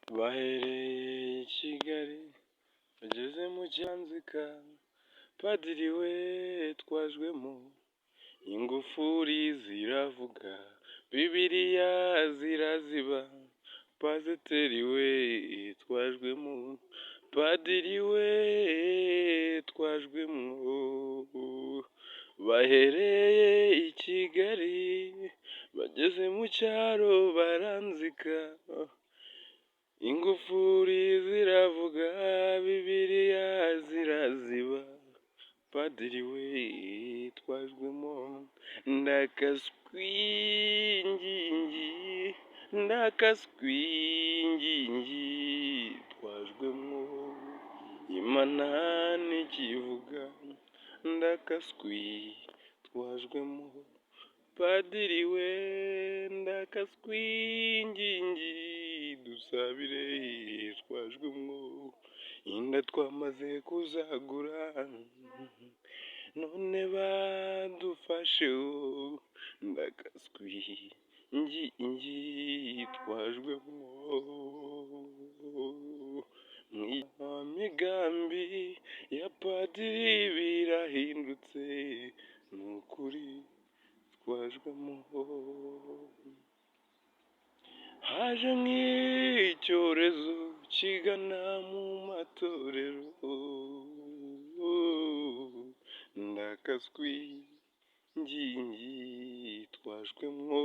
Bahereye i Kigali bageze mu cyanzika, padiri we twajwemo, ingufuri ziravuga, Bibiliya ziraziba, pasiteri we twajwemo, padiri we twajwemo. Bahereye i Kigali bageze mu cyaro baranzika, ingufuri ziravuga, Bibiliya ziraziba, padiri we twajwemo. Ndakaswingingi twajwemo, Imana ntikivuga, ndakaswi twajwemo, padiri we ndakaswingingi dusabire twajwemo. Inda twamaze kuzagura none badufasheho, ndakaswingingi twajwemo. Migambi ya padiri birahindutse, ni ukuri twajwemo. Haje nk'icyorezo kigana mu matorero, ndakaswingingi twajwemo.